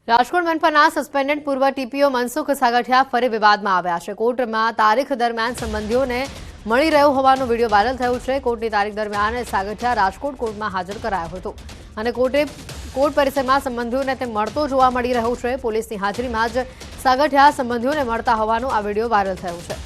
Rajkot મનપાના suspended પૂર્વ TPO Mansukh Sagathiya ફરી વિવાદમાં આવ્યા છે। કોર્ટમાં તારીખ દરમિયાન સંબંધીઓને મળી રહ્યો હોવાનો વિડીયો વાયરલ થયો છે। કોર્ટની તારીખ દરમિયાન સાગઠિયા રાજકોટ કોર્ટમાં હાજર કરાયો હતો અને કોર્ટ પરિસરમાં સંબંધીઓને તે મળતો જોવા મળી રહ્યો છે। પોલીસની હાજરીમાં જ સાગઠિયા સંબંધીઓને મળતા હોવાનો આ વિડીયો વાયરલ થયો છે।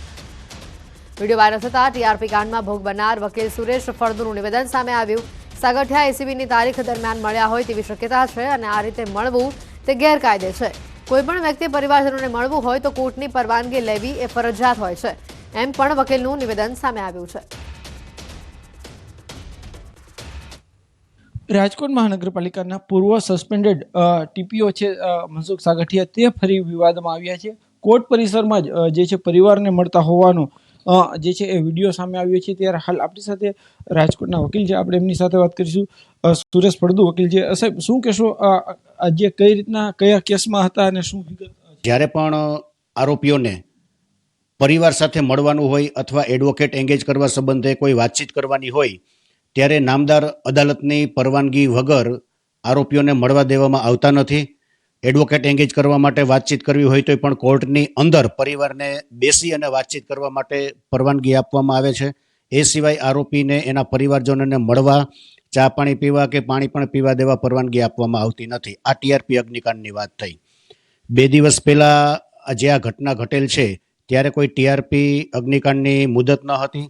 વિડીયો વાયરલ થતા ટીઆરપી કાંડમાં ભોગ બનનાર વકીલ સુરેશ ફળદુનું નિવેદન સામે આવ્યું। સાગઠિયા એસીબીની તારીખ દરમિયાન મળ્યા હોય તેવી શક્યતા છે અને આ રીતે મળવું તે ગેરકાયદે છે। કોઈપણ વ્યક્તિ પરિવારજનોને મળવું હોય તો કોર્ટની પરવાનગી લેવી એ ફરજિયાત હોય છે, એમ પણ વકીલનું નિવેદન સામે આવ્યું છે। રાજકોટ મહાનગરપાલિકાના પૂર્વ સસ્પેન્ડેડ ટીપીઓ છે મનસુખ સાગઠિયા તે ફરી વિવાદમાં આવ્યા છે। કોર્ટ પરિસરમાં જ જે છે પરિવારને મળતા હોવાનો જે છે એ વિડીયો સામે આવ્યો છે। ત્યારે હાલ આપણી સાથે રાજકોટના વકીલ છે, આપણે એમની સાથે વાત કરીશું। સુરેશ ફળદુ વકીલ છે, સાહેબ શું કહેશો, આજે કઈ રીતના કયા કેસમાં હતા અને શું વિગત? જ્યારે પણ આરોપીઓને પરિવાર સાથે મળવાનું હોય અથવા એડવોકેટ એંગેજ કરવા સંબંધે કોઈ વાતચીત કરવાની હોય ત્યારે નામદાર અદાલતની પરવાનગી વગર આરોપીઓને મળવા દેવામાં આવતા નથી। એડવોકેટ એંગેજ કરવા માટે વાતચીત કરવી હોય તો પણ કોર્ટની અંદર પરિવારને બેસી અને વાતચીત કરવા માટે પરવાનગી આપવામાં આવે છે। એ સિવાય આરોપીને એના પરિવારજનોને મળવા, ચા પાણી પીવા કે પાણી પણ પીવા દેવા પરવાનગી આપવામાં આવતી નથી। આ ટીઆરપી અગ્નિકાંડની વાત થઈ। 2 દિવસ પહેલાં જે આ ઘટના ઘટેલ છે ત્યારે કોઈ ટીઆરપી અગ્નિકાંડની મુદત ન હતી।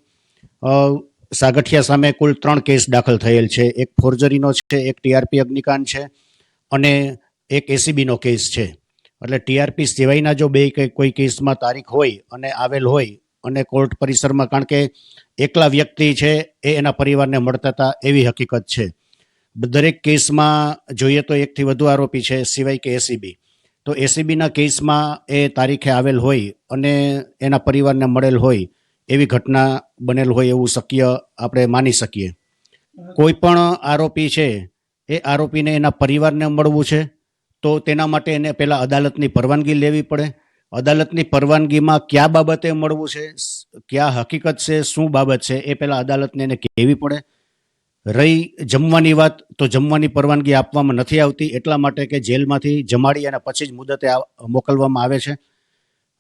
સાગઠિયા સામે કુલ 3 કેસ દાખલ થયેલ છે। એક ફોર્જરીનો છે, એક ટીઆરપી અગ્નિકાંડ છે અને એક એસીબીનો કેસ છે। એટલે ટીઆરપી સિવાયના જો કોઈ કેસમાં તારીખ હોય અને આવેલ હોય અને કોર્ટ પરિસરમાં, કારણ કે એકલા વ્યક્તિ છે એ એના પરિવારને મળતા હતા એવી હકીકત છે। દરેક કેસમાં જોઈએ તો એકથી વધુ આરોપી છે સિવાય કે એસીબી, તો એસીબીના કેસમાં એ તારીખે આવેલ હોય અને એના પરિવારને મળેલ હોય એવી ઘટના બનેલ હોય એવું શક્ય આપણે માની શકીએ। કોઈ પણ આરોપી છે એ આરોપીને એના પરિવારને મળવું છે તો તેના માટે એને પહેલાં અદાલતની પરવાનગી લેવી પડે। અદાલતની પરવાનગીમાં કયા બાબતે મળવું છે, કયા હકીકત છે, શું બાબત છે એ પહેલાં અદાલતને એને કહેવી પડે। રહી જમવાની વાત, તો જમવાની પરવાનગી આપવામાં નથી આવતી, એટલા માટે કે જેલમાંથી જમાડી અને પછી જ મુદતે મોકલવામાં આવે છે।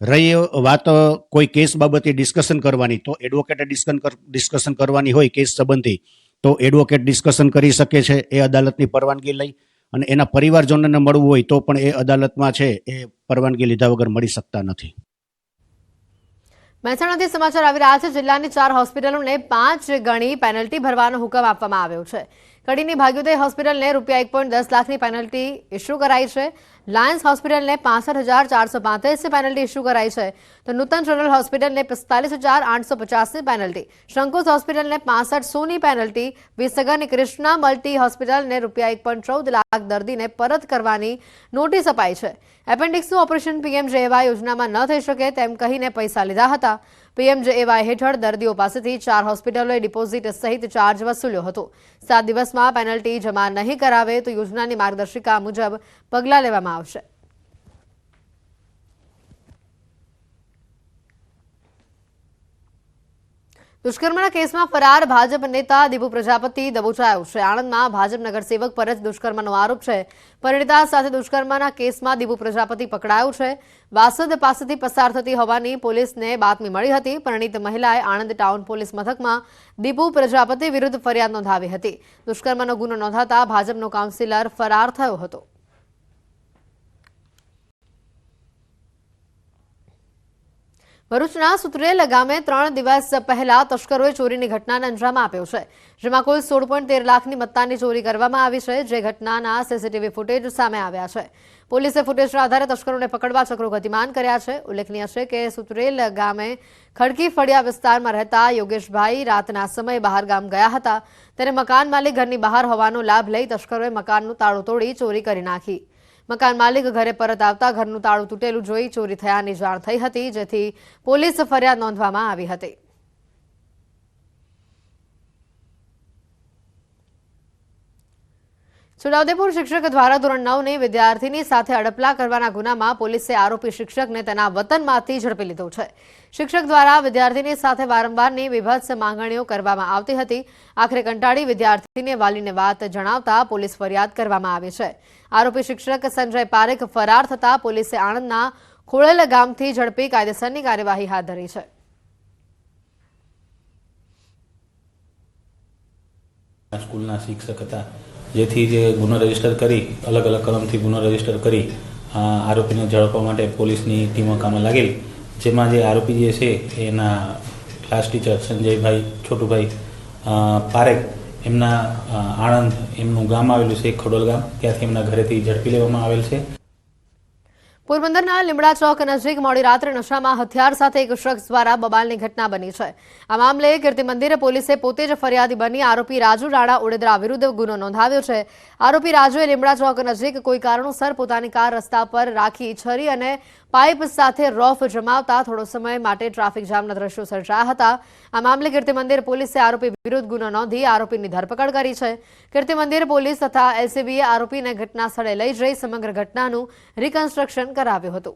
રહી વાત કોઈ કેસ બાબતે ડિસ્કશન કરવાની, તો એડવોકેટે ડિસ્કશન કરવાની હોય કેસ સંબંધી તો એડવોકેટ ડિસ્કશન કરી શકે છે એ અદાલતની પરવાનગી લઈ, અને એના પરિવારજનોને મળવું હોય તો પણ એ અદાલતમાં છે એ પરવાનગી લીધા વગર મળી શકતા નથી। મહેસાણાથી સમાચાર આવી રહ્યા છે। જિલ્લાની 4 હોસ્પિટલોને 5 ગણી પેનલ્ટી ભરવાનો હુકમ આપવામાં આવ્યો છે। કડીની ભાગ્યોદય હોસ્પિટલને ₹1.10 લાખની પેનલ્ટી ઇસ્યુ કરાઈ છે। લાયન્સ હોસ્પિટલને 65,435ની પેનલ્ટી ઇસ્યુ કરાઈ છે, તો નૂતન જનરલ હોસ્પિટલને 45,850ની પેનલ્ટી, શંકુસ હોસ્પિટલને 65,100ની પેનલ્ટી, વિસનગરની કૃષ્ણા મલ્ટી હોસ્પિટલને ₹1.14 લાખ દર્દીને પરત કરવાની નોટિસ અપાઈ છે। એપેન્ડિક્સનું ઓપરેશન પીએમજેએવાય યોજનામાં ન થઈ શકે તેમ કહીને પૈસા લીધા હતા। પીએમજેએવાય હેઠળ દર્દીઓ પાસેથી 4 હોસ્પિટલોએ ડિપોઝિટ સહિત ચાર્જ વસૂલ્યો હતો। 7 દિવસમાં પેનલ્ટી જમા નહીં કરાવે તો યોજનાની માર્ગદર્શિકા મુજબ પગલાં લેવામાં આવશે। દુષ્કર્મના કેસમાં ફરાર ભાજપ નેતા દીપુ પ્રજાપતિ દબોચાયો છે। આણંદમાં ભાજપ નગરસેવક પર જ દુષ્કર્મનો આરોપ છે। પરિણીતા સાથે દુષ્કર્મના કેસમાં દીપુ પ્રજાપતિ પકડાયો છે। વાસદ પાસેથી પસાર થતી હોવાની પોલીસને બાતમી મળી હતી। પરિણીત મહિલાએ આણંદ ટાઉન પોલીસ મથકમાં દીપુ પ્રજાપતિ વિરુદ્ધ ફરિયાદ નોંધાવી હતી। દુષ્કર્મનો ગુનો નોંધાતા ભાજપનો કાઉન્સિલર ફરાર થયો હતો। ભરૂચના સુતરેલ ગામે 3 દિવસ પહેલા તસ્કરોએ ચોરીની ઘટનાને અંજામ આપ્યો છે, જેમાં કુલ 16.13 લાખની મત્તાની ચોરી કરવામાં આવી છે, જે ઘટનાના સીસીટીવી ફૂટેજ સામે આવ્યા છે। પોલીસે ફૂટેજના આધારે તસ્કરોને પકડવા ચક્રો ગતિમાન કર્યા છે। ઉલ્લેખનીય છે કે સુતરેલ ગામે ખડકી ફળિયા વિસ્તારમાં રહેતા યોગેશભાઈ રાતના સમયે બહાર ગામ ગયા હતા, ત્યારે મકાન માલિક ઘરની બહાર હોવાનો લાભ લઈ તસ્કરોએ મકાનનું તાળું તોડી ચોરી કરી નાખી। મકાન માલિક ઘરે પરત આવતા ઘરનું તાળું તૂટેલું જોઈ ચોરી થયાની જાણ થઈ હતી, જેથી પોલીસ ફરિયાદ નોંધવામાં આવી હતી। છોટાઉદેપુર શિક્ષક દ્વારા ધોરણ 9ની વિદ્યાર્થીની સાથે અડપલા કરવાના ગુનામાં પોલીસે આરોપી શિક્ષકને તેના વતનમાંથી ઝડપી લીધો છે. શિક્ષક દ્વારા વિદ્યાર્થીની સાથે વારંવારની વિભત્સ માંગણીઓ કરવામાં આવતી હતી. આખરે કંટાળી વિદ્યાર્થીને વાલીને વાત જણાવતા પોલીસ ફરિયાદ કરવામાં આવી છે. આરોપી શિક્ષક સંજય પારેખ ફરાર થતા પોલીસે આણંદના ખોળેલ ગામથી ઝડપી કાયદેસરની કાર્યવાહી હાથ ધરી છે. સ્કૂલના શિક્ષક હતા, જેથી જે ગુનો રજીસ્ટર કરી અલગ અલગ કલમથી ગુનો રજીસ્ટર કરી આરોપીને ઝડપવા માટે પોલીસની ટીમો કામે લાગેલી, જેમાં જે આરોપી જે છે એના ક્લાસ ટીચર સંજયભાઈ છોટુભાઈ પારેખ એમના આણંદ એમનું ગામ આવેલું છે ખડોલ ગામ, ત્યાંથી એમના ઘરેથી ઝડપી લેવામાં આવેલ છે. પોરબંદરના લીમડા ચોક નજીક મોડી રાત્રે નશામાં હથિયાર સાથે એક શખ્સ દ્વારા બબાલની ઘટના બની છે. આ મામલે કીર્તિ મંદિર પોલીસે પોતે જ ફરિયાદી બની આરોપી રાજુ રાણા ઉડેદરા વિરુદ્ધ ગુનો નોંધાવ્યો છે. આરોપી રાજુએ લીમડા ચોક નજીક કોઈ કારણોસર પોતાની કાર રસ્તા પર રાખી છરી અને પાઇપ સાથે રોફ જમાવતા થોડો સમય માટે ટ્રાફિક જામના દ્રશ્યો સર્જાયા હતા. આ મામલે કીર્તિ મંદિર પોલીસે આરોપી વિરુદ્ધ ગુનો નોંધી આરોપીની ધરપકડ કરી છે. કીર્તિ મંદિર પોલીસ તથા એલસીબીએ આરોપીને ઘટના સ્થળે લઈ જઈ સમગ્ર ઘટનાનું રિકન્સ્ટ્રક્શન કરાવ્યું હતું.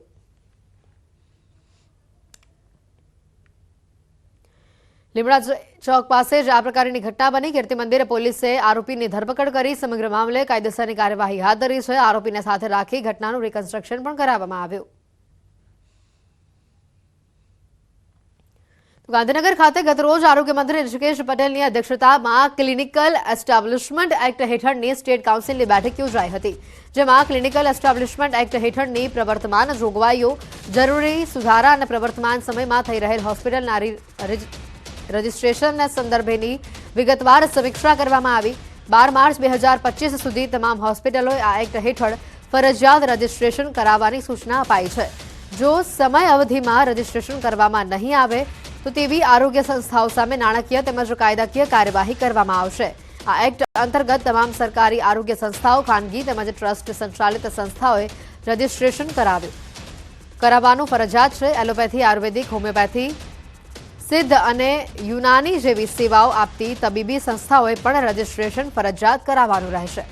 લીમડા ચોક પાસે જ આ પ્રકારની ઘટના બની. કીર્તિ મંદિર પોલીસે આરોપીની ધરપકડ કરી સમગ્ર મામલે કાયદેસરની કાર્યવાહી હાથ ધરી છે. આરોપીને સાથે રાખી ઘટનાનું રિકન્સ્ટ્રક્શન પણ કરાવવામાં આવ્યું. ગાંધીનગર ખાતે ગતરોજ આરોગ્ય મંત્રી ઋષિકેશ પટેલની અધ્યક્ષતામાં ક્લિનિકલ એસ્ટાબ્લિશમેન્ટ એક્ટ હેઠળની સ્ટેટ કાઉન્સિલની બેઠક યોજાઈ હતી, જેમાં ક્લિનિકલ એસ્ટાબ્લિશમેન્ટ એક્ટ હેઠળની પ્રવર્તમાન જોગવાઈઓ, જરૂરી સુધારા અને પ્રવર્તમાન સમયમાં થઈ રહેલ હોસ્પિટલના રજિસ્ટ્રેશન સંદર્ભેની વિગતવાર સમીક્ષા કરવામાં આવી. 12 માર્ચ 2025 સુધી તમામ હોસ્પિટલોએ આ એક્ટ હેઠળ ફરજિયાત રજિસ્ટ્રેશન કરાવવાની સૂચના અપાઈ છે. જો સમય અવધિમાં રજિસ્ટ્રેશન કરવામાં નહીં આવે તો તેવી આરોગ્ય સંસ્થાઓ સામે નાણાકીય તેમજ કાયદાકીય કાર્યવાહી કરવામાં આવશે. આ એક્ટ અંતર્ગત તમામ સરકારી આરોગ્ય સંસ્થાઓ, ખાનગી તેમજ ટ્રસ્ટ સંચાલિત સંસ્થાઓએ રજિસ્ટ્રેશન કરાવવાનું ફરજિયાત છે. એલોપેથી, આયુર્વેદિક, હોમિયોપેથી, સિદ્ધ અને યુનાની જેવી સેવાઓ આપતી તબીબી સંસ્થાઓએ પણ રજિસ્ટ્રેશન ફરજિયાત કરાવવાનું રહેશે.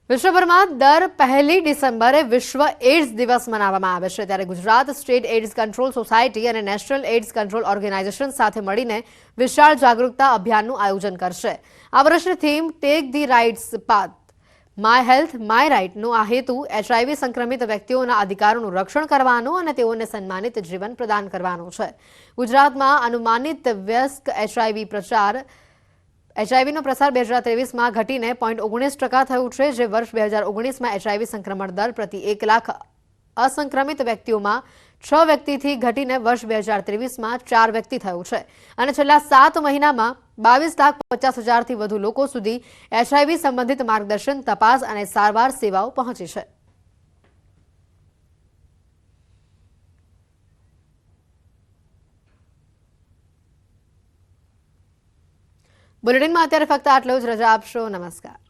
વિશ્વભરમાં દર 1 ડિસેમ્બરે વિશ્વ એઇડ્સ દિવસ મનાવવામાં આવે છે, ત્યારે Gujarat state AIDS control society અને નેશનલ એઇડ્સ કંટ્રોલ ઓર્ગેનાઇઝેશન સાથે મળીને વિશાળ જાગૃતતા અભિયાનનું આયોજન કરશે. આ વર્ષની theme take the rights path, my health my રાઇટનો આ હેતુ HIV સંક્રમિત વ્યક્તિઓના અધિકારોનું રક્ષણ કરવાનો અને તેઓને સન્માનિત જીવન પ્રદાન કરવાનો છે. ગુજરાતમાં અનુમાનિત વયસ્ક HIVનો પ્રસાર 2023માં ઘટીને 0.19% થયું છે, જે વર્ષ 2019માં HIV સંક્રમણ દર પ્રતિ 1 લાખ અસંક્રમિત વ્યક્તિઓમાં 6 વ્યક્તિથી ઘટીને વર્ષ 2023માં 4 વ્યક્તિ થયું છે. અને છેલ્લા 7 મહિનામાં 22,50,000થી વધુ લોકો સુધી HIV સંબંધિત માર્ગદર્શન, તપાસ અને સારવાર સેવાઓ પહોંચી છે. બુલેટિનમાં અત્યારે ફક્ત આટલું જ. રજા આપશો. નમસ્કાર.